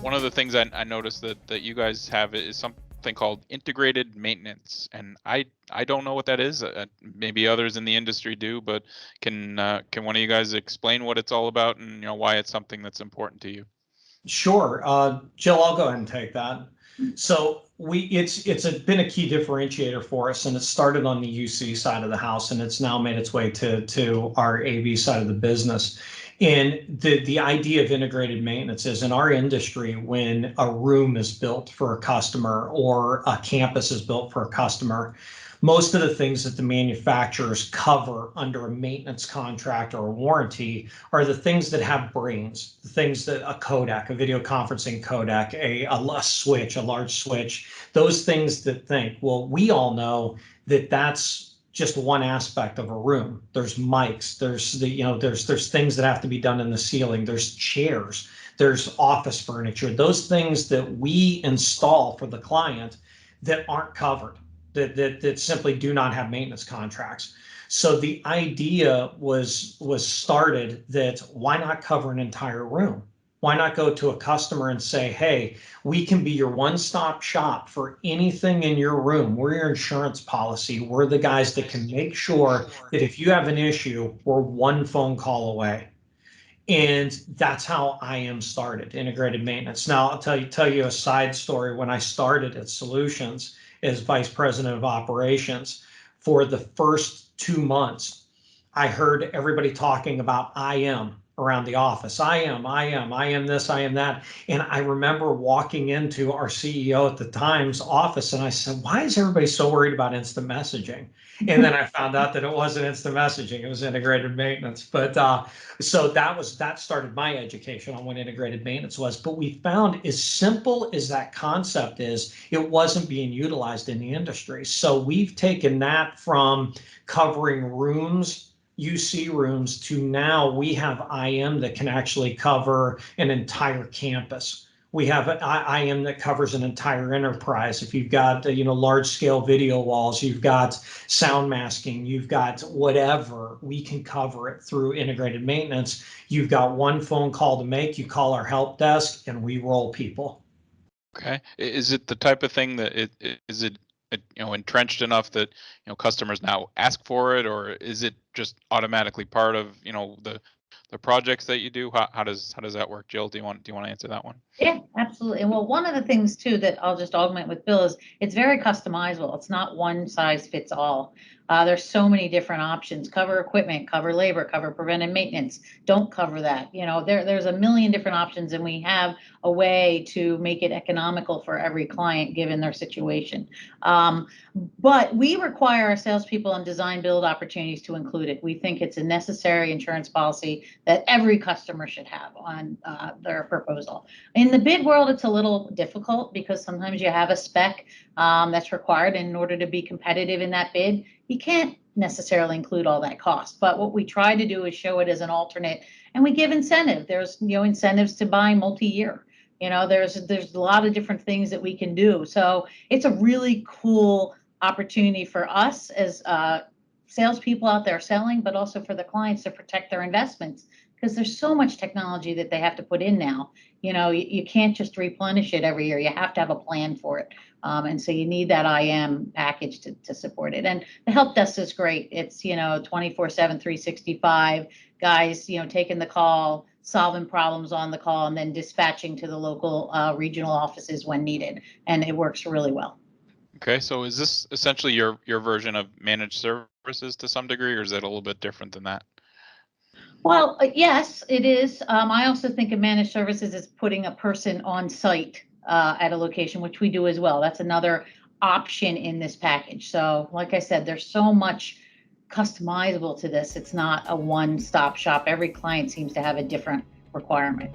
one of the things I noticed that you guys have is something called integrated maintenance, and I don't know what that is. Maybe others in the industry do, but can one of you guys explain what it's all about and why it's something that's important to you? Sure. Jill, I'll go ahead and take that. So been a key differentiator for us, and it started on the UC side of the house, and it's now made its way to our AV side of the business. And the idea of integrated maintenance is, in our industry, when a room is built for a customer or a campus is built for a customer, most of the things that the manufacturers cover under a maintenance contract or a warranty are the things that have brains, the things that a codec, a video conferencing codec, a switch, a large switch, those things that think. Well, we all know that that's just one aspect of a room. There's mics, there's things that have to be done in the ceiling, there's chairs, there's office furniture, those things that we install for the client that aren't covered. That simply do not have maintenance contracts. So the idea was started that why not cover an entire room? Why not go to a customer and say, hey, we can be your one-stop shop for anything in your room. We're your insurance policy. We're the guys that can make sure that if you have an issue, we're one phone call away. And that's how IM started, integrated maintenance. Now, I'll tell you a side story. When I started at Solutionz as vice president of operations, for the first 2 months, I heard everybody talking about IM around the office. IM this, IM that. And I remember walking into our CEO at the time's office, and I said, why is everybody so worried about instant messaging? And then I found out that it wasn't instant messaging, it was integrated maintenance. But so that started my education on what integrated maintenance was. But we found, as simple as that concept is, it wasn't being utilized in the industry. So we've taken that from covering rooms, UC rooms, to now we have IM that can actually cover an entire campus. We have an IM that covers an entire enterprise. If you've got large scale video walls, you've got sound masking, you've got whatever, we can cover it through integrated maintenance. You've got one phone call to make. You call our help desk, and we roll people. Okay, is it the type of thing that is it entrenched enough that customers now ask for it, or is it just automatically part of the projects that you do? How does that work? Jill, do you want to answer that one? Yeah, absolutely. And well, one of the things too that I'll just augment with Bill is it's very customizable. It's not one size fits all. There's so many different options: cover equipment, cover labor, cover preventive maintenance, don't cover that. There's a million different options, and we have a way to make it economical for every client given their situation. But we require our salespeople and design build opportunities to include it. We think it's a necessary insurance policy that every customer should have on their proposal. In the bid world, it's a little difficult because sometimes you have a spec that's required, and in order to be competitive in that bid, you can't necessarily include all that cost. But what we try to do is show it as an alternate, and we give incentive. There's incentives to buy multi-year. There's a lot of different things that we can do. So it's a really cool opportunity for us as salespeople out there selling, but also for the clients to protect their investments, because there's so much technology that they have to put in now. You can't just replenish it every year. You have to have a plan for it. And so you need that IM package to support it. And the help desk is great. It's 24/7, 365 guys, taking the call, solving problems on the call, and then dispatching to the local regional offices when needed. And it works really well. Okay, so is this essentially your version of managed services to some degree, or is it a little bit different than that? Well, yes, it is. I also think of managed services as putting a person on site at a location, which we do as well. That's another option in this package. So like I said, there's so much customizable to this. It's not a one-stop shop. Every client seems to have a different requirement.